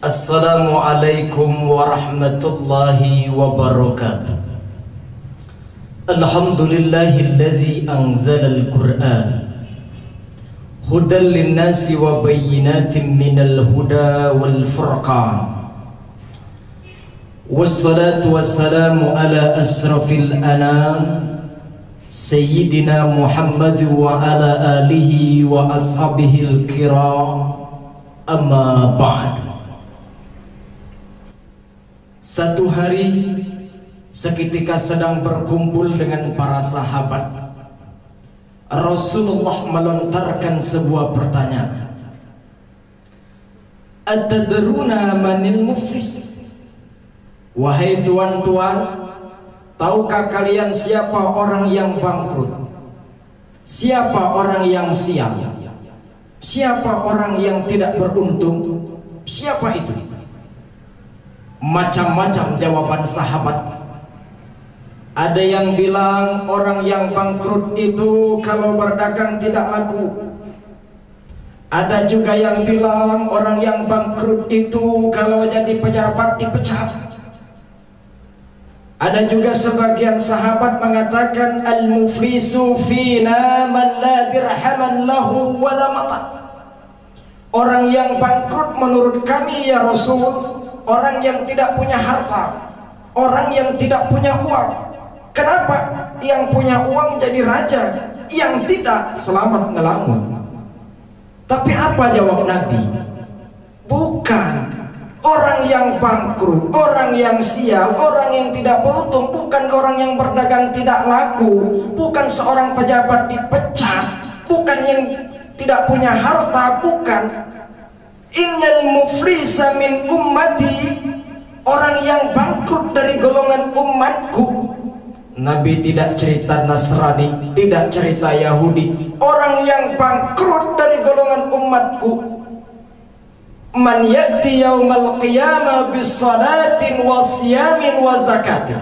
Assalamualaikum warahmatullahi wabarakatuh. Alhamdulillahillazi anzala al-Qur'an hudan linnasi wa bayyinatin minal huda wal furqan. Wassalatu wassalamu ala asrafil anam Sayyidina Muhammad wa ala alihi wa ashabihil kiram. Amma ba'du. Satu hari seketika sedang berkumpul dengan para sahabat, Rasulullah melontarkan sebuah pertanyaan. Atadruna manil muflis? Wahai tuan-tuan, tahukah kalian siapa orang yang bangkrut? Siapa orang yang sial? Siapa orang yang tidak beruntung? Siapa itu? Macam-macam jawaban sahabat. Ada yang bilang orang yang bangkrut itu kalau berdagang tidak laku. Ada juga yang bilang orang yang bangkrut itu kalau jadi pejabat dipecat. Ada juga sebagian sahabat mengatakan al-muflisu fina man la dirhaman lahu wa la mata. Orang yang bangkrut menurut kami ya Rasul, orang yang tidak punya harta, orang yang tidak punya uang. Kenapa? Yang punya uang jadi raja, yang tidak selamat ngelamun. Tapi apa jawab Nabi? Bukan. Orang yang bangkrut, orang yang sial, orang yang tidak beruntung, bukan orang yang berdagang tidak laku, bukan seorang pejabat dipecat, bukan yang tidak punya harta, bukan. Innal muflisa min ummati, orang yang bangkrut dari golongan umatku. Nabi tidak cerita Nasrani, tidak cerita Yahudi. Orang yang bangkrut dari golongan umatku, man ya'ti yaumal qiyamah bis salatin wa siyamin wa zakatin.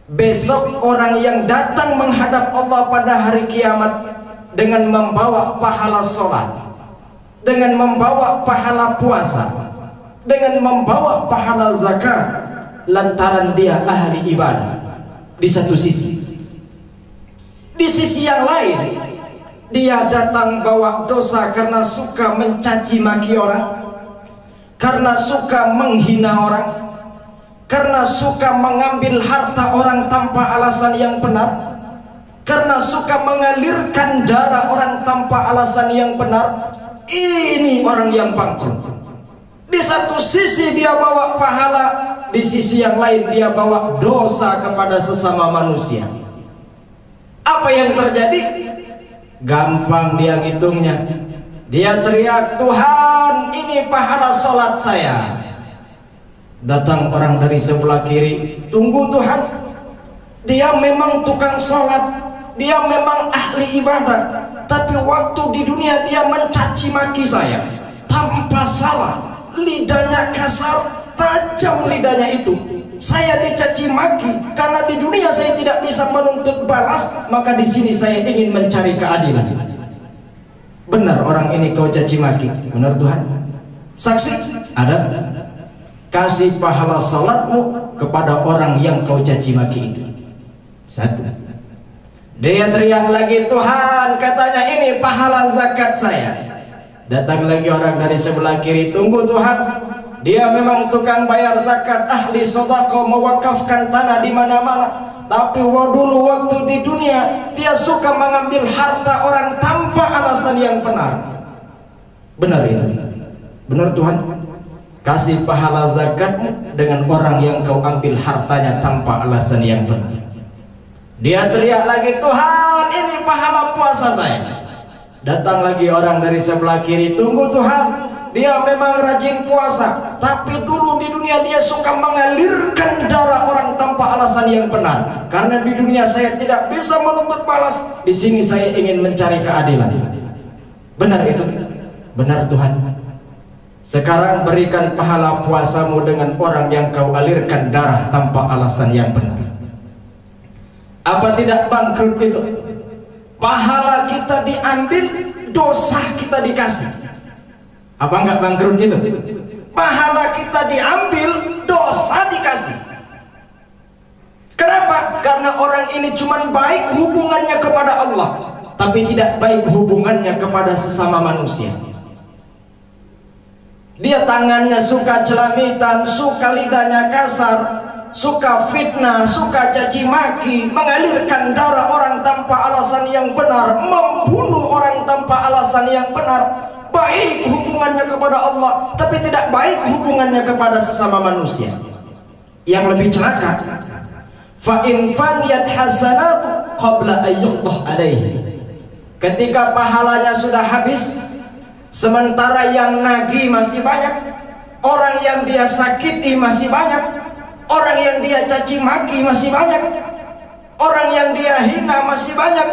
Besok orang yang datang menghadap Allah pada hari kiamat dengan membawa pahala salat, dengan membawa pahala puasa, dengan membawa pahala zakat, lantaran dia ahli ibadah. Di satu sisi, di sisi yang lain dia datang bawa dosa karena suka mencaci maki orang, karena suka menghina orang, karena suka mengambil harta orang tanpa alasan yang benar, karena suka mengalirkan darah orang tanpa alasan yang benar. Ini orang yang bangkrut. Di satu sisi dia bawa pahala, di sisi yang lain dia bawa dosa kepada sesama manusia. Apa yang terjadi? Gampang dia ngitungnya. Dia teriak, Tuhan, ini pahala sholat saya. Datang orang dari sebelah kiri, tunggu Tuhan, dia memang tukang sholat, dia memang ahli ibadah, tapi waktu di dunia dia mencaci maki saya tanpa salah. Lidahnya kasar, tajam lidahnya itu. Saya dicaci maki karena di dunia saya tidak bisa menuntut balas, maka di sini saya ingin mencari keadilan. Benar orang ini kau caci maki? Benar Tuhan. Saksi? Ada. Kasih pahala salatmu kepada orang yang kau caci maki itu. Satu. Dia teriak lagi, Tuhan, katanya ini pahala zakat saya. Datang lagi orang dari sebelah kiri, tunggu Tuhan, dia memang tukang bayar zakat, ahli sedekah, mewakafkan tanah di mana-mana. Tapi dulu waktu di dunia dia suka mengambil harta orang tanpa alasan yang benar. Benar itu? Benar Tuhan? kasih pahala zakatmu dengan orang yang kau ambil hartanya tanpa alasan yang benar. Dia teriak lagi, Tuhan ini pahala puasa saya. Datang lagi orang dari sebelah kiri, tunggu Tuhan, dia memang rajin puasa, tapi dulu di dunia dia suka mengalirkan darah orang tanpa alasan yang benar. Karena di dunia saya tidak bisa menuntut balas, di sini saya ingin mencari keadilan. Benar itu? Benar Tuhan. Sekarang berikan pahala puasamu dengan orang yang kau alirkan darah tanpa alasan yang benar. Apa tidak bangkrut itu? Pahala kita diambil, dosa kita dikasih. Apa enggak bangkrut itu? Pahala kita diambil, dosa dikasih. Kenapa? Karena orang ini cuma baik hubungannya kepada Allah, tapi tidak baik hubungannya kepada sesama manusia. Dia tangannya suka celamitan, suka lidahnya kasar, suka fitnah, suka caci maki, mengalirkan darah orang tanpa alasan yang benar, membunuh orang tanpa alasan yang benar. Baik hubungannya kepada Allah, tapi tidak baik hubungannya kepada sesama manusia. Yang lebih celaka, fa in faniyat hasanatu qabla an yuqdah alaihi. Ketika pahalanya sudah habis, sementara yang nagih masih banyak, orang yang dia sakiti masih banyak, orang yang dia caci maki masih banyak, orang yang dia hina masih banyak,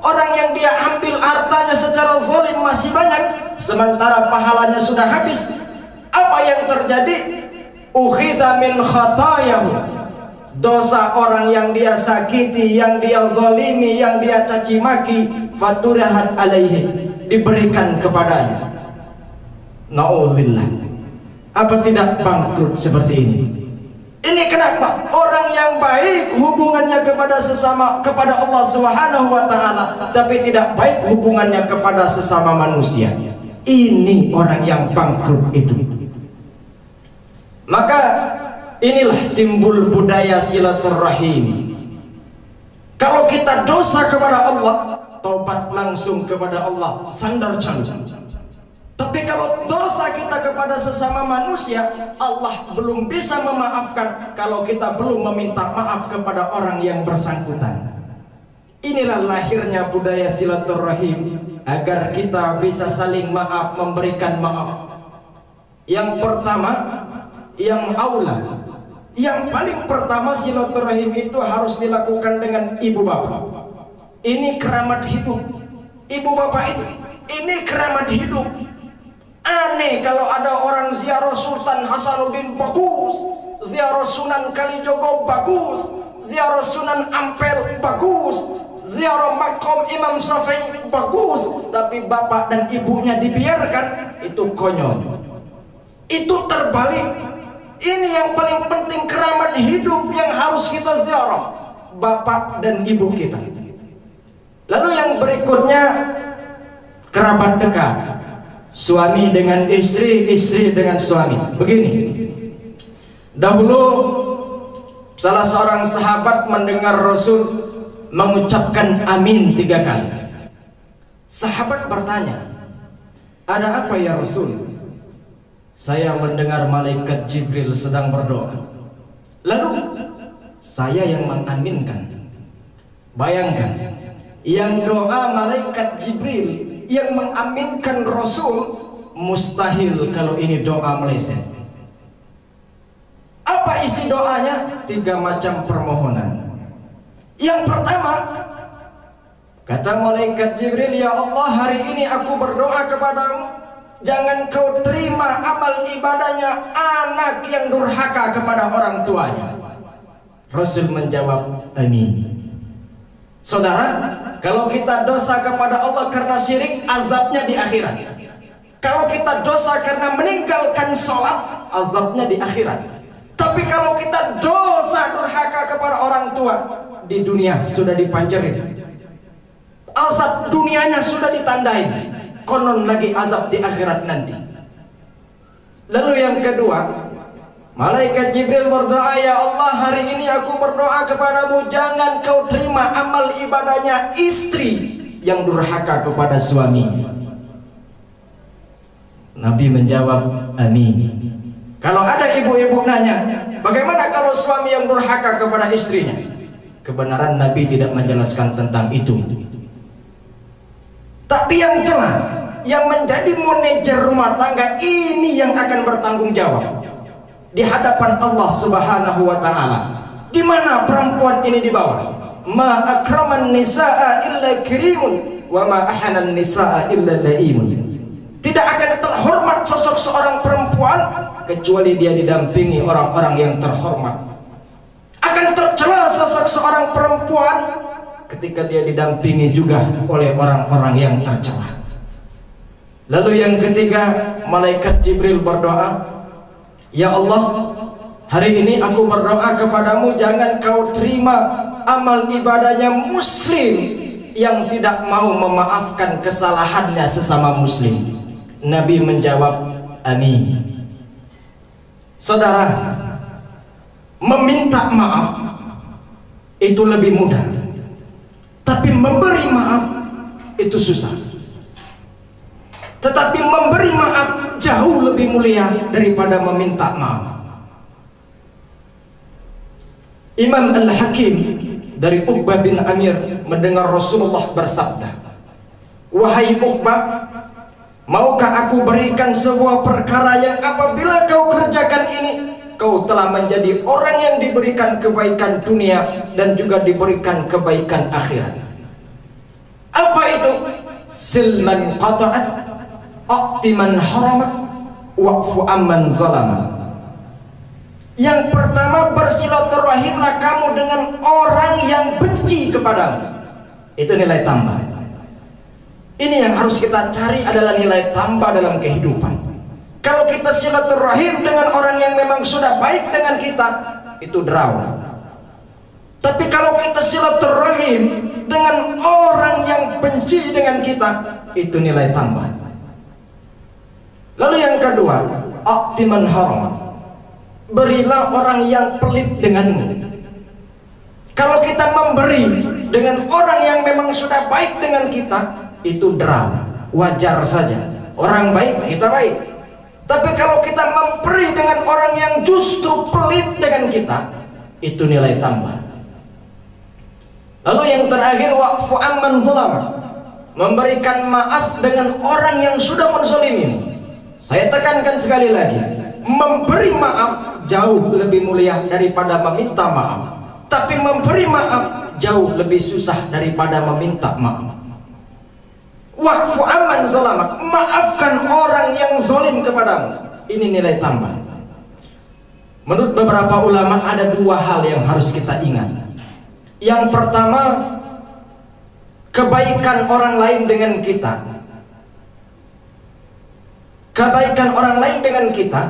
orang yang dia ambil hartanya secara zalim masih banyak. Sementara pahalanya sudah habis, apa yang terjadi? Ukhidha min khatayahu. Dosa orang yang dia sakiti, yang dia zalimi, yang dia caci maki, faturahat alaihi, diberikan kepadanya. Na'udzubillah. Apa tidak bangkrut seperti ini? Ini kenapa? Orang yang baik hubungannya kepada sesama, kepada Allah Subhanahu wa taala, tapi tidak baik hubungannya kepada sesama manusia. Ini orang yang bangkrut itu. Maka inilah timbul budaya silaturahim. Kalau kita dosa kepada Allah, taubat langsung kepada Allah, sandar janji. Tapi kalau dosa kita kepada sesama manusia, Allah belum bisa memaafkan kalau kita belum meminta maaf kepada orang yang bersangkutan. Inilah lahirnya budaya silaturahim, agar kita bisa saling maaf, memberikan maaf. Yang pertama, yang aula, yang paling pertama silaturahim itu harus dilakukan dengan ibu bapak. Ini keramat hidup. Ibu bapak itu, ini keramat hidup. Aneh kalau ada orang ziarah Sultan Hasanuddin bagus, ziarah Sunan Kalijogo bagus, ziarah Sunan Ampel bagus, ziarah makam Imam Syafi'i bagus, tapi bapak dan ibunya dibiarkan, itu konyol. Itu terbalik. Ini yang paling penting, keramat hidup yang harus kita ziarah, bapak dan ibu kita. Lalu yang berikutnya, kerabat dekat. Suami dengan istri, istri dengan suami. Begini, dahulu salah seorang sahabat mendengar Rasul mengucapkan amin 3 kali. Sahabat bertanya, ada apa ya Rasul? Saya mendengar malaikat Jibril sedang berdoa. Lalu saya yang mengaminkan. Bayangkan, yang doa malaikat Jibril, yang mengaminkan Rasul, mustahil kalau ini doa meleset. Apa isi doanya? 3 macam permohonan. Yang pertama, kata malaikat Jibril, ya Allah, hari ini aku berdoa kepadamu, jangan kau terima amal ibadahnya anak yang durhaka kepada orang tuanya. Rasul menjawab, amin. Saudara, kalau kita dosa kepada Allah karena syirik, azabnya di akhirat. Kalau kita dosa karena meninggalkan sholat, azabnya di akhirat. Tapi kalau kita dosa durhaka kepada orang tua, di dunia sudah dipancerin, azab dunianya sudah ditandai, konon lagi azab di akhirat nanti. Lalu yang kedua, malaikat Jibril berdoa, ya Allah, hari ini aku berdoa kepadamu, jangan kau terima amal ibadahnya istri yang durhaka kepada suami. Nabi menjawab, amin. Kalau ada ibu-ibu nanya, bagaimana kalau suami yang durhaka kepada istrinya? Kebenaran Nabi tidak menjelaskan tentang itu. Tapi yang jelas, yang menjadi manajer rumah tangga ini yang akan bertanggung jawab di hadapan Allah Subhanahu wa taala. Di mana perempuan ini dibawa? Ma akraman nisaa illa karimun wa ma ahanan nisaa illa laimun. Tidak akan terhormat sosok seorang perempuan kecuali dia didampingi orang-orang yang terhormat. Akan tercela sosok seorang perempuan ketika dia didampingi juga oleh orang-orang yang tercela. Lalu yang ketiga, malaikat Jibril berdoa, ya Allah, hari ini aku berdoa kepadamu, jangan kau terima amal ibadahnya muslim yang tidak mau memaafkan kesalahannya sesama muslim. Nabi menjawab, amin. Saudara, meminta maaf itu lebih mudah, tapi memberi maaf itu susah. Tetapi memberi maaf jauh lebih mulia daripada meminta maaf. Imam Al-Hakim dari Uqbah bin Amir mendengar Rasulullah bersabda, wahai Uqbah, maukah aku berikan sebuah perkara yang apabila kau kerjakan ini, kau telah menjadi orang yang diberikan kebaikan dunia dan juga diberikan kebaikan akhirat. Apa itu? Silman qata'at, aqtiman haramak, wa'fu amman zalamak. Yang pertama, bersilaturahimlah kamu dengan orang yang benci kepadamu. Itu nilai tambah. Ini yang harus kita cari, adalah nilai tambah dalam kehidupan. Kalau kita silaturahim dengan orang yang memang sudah baik dengan kita, itu draw. Tapi kalau kita silaturahim dengan orang yang benci dengan kita, itu nilai tambah. Lalu yang kedua, aqtiman haram, berilah orang yang pelit denganmu. Kalau kita memberi dengan orang yang memang sudah baik dengan kita, itu draw, wajar saja. Orang baik, kita baik. Tapi kalau kita memberi dengan orang yang justru pelit dengan kita, itu nilai tambah. Lalu yang terakhir, wa'fu amman zalama, memberikan maaf dengan orang yang sudah menzalimi. Saya tekankan sekali lagi, memberi maaf jauh lebih mulia daripada meminta maaf. Tapi memberi maaf jauh lebih susah daripada meminta maaf. Wa'fu amman zalamak, maafkan orang yang zalim kepadamu. Ini nilai tambah. Menurut beberapa ulama ada dua hal yang harus kita ingat. Yang pertama, kebaikan orang lain dengan kita. Kebaikan orang lain dengan kita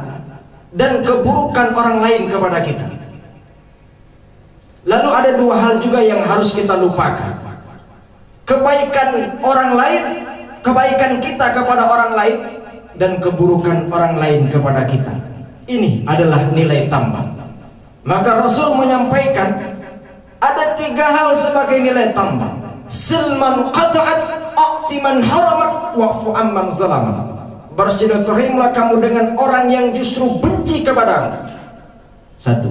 dan keburukan orang lain kepada kita. Lalu ada dua hal juga yang harus kita lupakan. Kebaikan orang lain, kebaikan kita kepada orang lain, dan keburukan orang lain kepada kita. Ini adalah nilai tambah. Maka Rasul menyampaikan ada tiga hal sebagai nilai tambah. Silman qata'at, aqtiman haramat, wa'fu amman zalamak. Bersilaturahimlah kamu dengan orang yang justru benci kepadamu. Satu.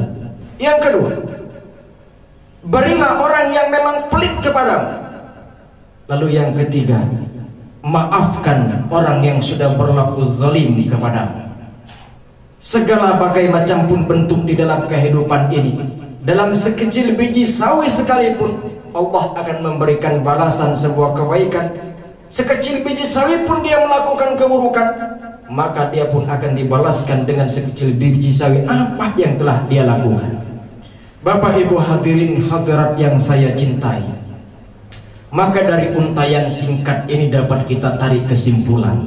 Yang kedua, berilah orang yang memang pelit kepadamu. Lalu yang ketiga, maafkan orang yang sudah berlaku zalim kepadamu. Segala bagai macam pun bentuk di dalam kehidupan ini, dalam sekecil biji sawi sekalipun, Allah akan memberikan balasan sebuah kebaikan. Sekecil biji sawi pun dia melakukan keburukan, maka dia pun akan dibalaskan dengan sekecil biji sawi apa yang telah dia lakukan. Bapak Ibu hadirin hadirat yang saya cintai, maka dari untayan singkat ini dapat kita tarik kesimpulan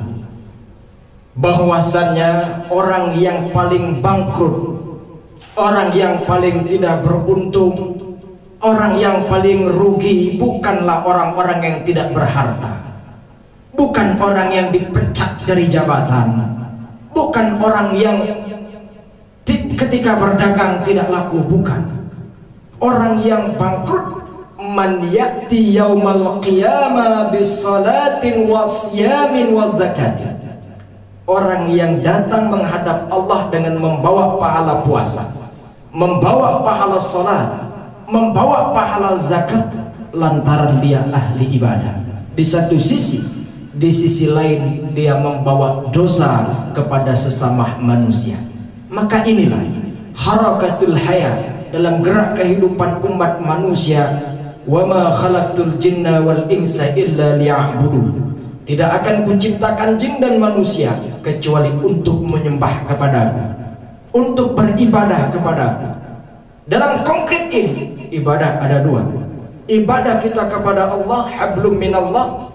bahwasannya orang yang paling bangkrut, orang yang paling tidak beruntung, orang yang paling rugi bukanlah orang-orang yang tidak berharta, bukan orang yang dipecat dari jabatan, bukan orang yang ketika berdagang tidak laku, bukan. Orang yang bangkrut, man ya'ti yaumal qiyamah bis salatin wa siyamin wa zakatin, orang yang datang menghadap Allah dengan membawa pahala puasa, membawa pahala salat, membawa pahala zakat, lantaran dia ahli ibadah. Di satu sisi, di sisi lain dia membawa dosa kepada sesama manusia. Maka inilah harakatul hayat dalam gerak kehidupan umat manusia. Wa ma khalaqtul jinna wal insa illa liya'budun. Tidak akan kuciptakan jin dan manusia kecuali untuk menyembah kepadaku, untuk beribadah kepadaku. Dalam konkret ini, ibadah ada dua. Ibadah kita kepada Allah, hablum minallah,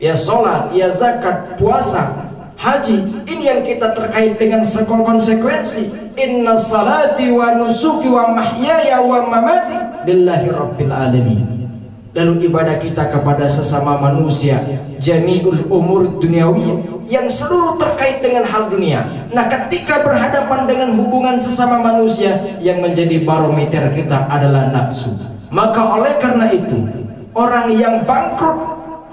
ya salat, ya zakat, puasa, haji. Ini yang kita terkait dengan konsekuensi. Inna salati wa nusuki wa mahyaya wa mamati lillahi rabbil alamin. Lalu ibadah kita kepada sesama manusia, jami'ul umur duniawi, yang seluruh terkait dengan hal dunia. Nah, ketika berhadapan dengan hubungan sesama manusia, yang menjadi barometer kita adalah nafsu. Maka oleh karena itu, orang yang bangkrut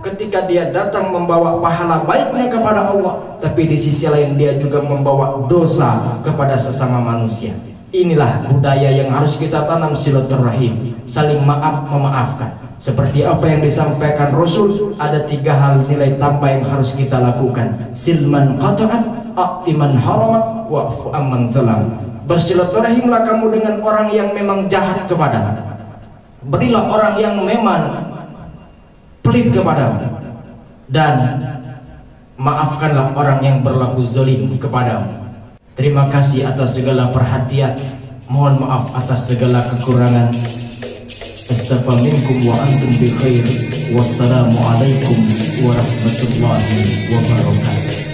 ketika dia datang membawa pahala baiknya kepada Allah, tapi di sisi lain dia juga membawa dosa kepada sesama manusia. Inilah budaya yang harus kita tanam, silaturahim, saling maaf memaafkan. Seperti apa yang disampaikan Rasul, ada 3 hal nilai tambah yang harus kita lakukan. Silman qata'an, a'timan haramat, wa'fu amman zalam. Bersilaturahimlah kamu dengan orang yang memang jahat kepadamu. Berilah orang yang memang pelit kepadamu, dan maafkanlah orang yang berlaku zalim kepadamu. Terima kasih atas segala perhatian. Mohon maaf atas segala kekurangan. Astaghfirullahaladzim wa antum bi khair. Wassalamualaikum warahmatullahi wabarakatuh.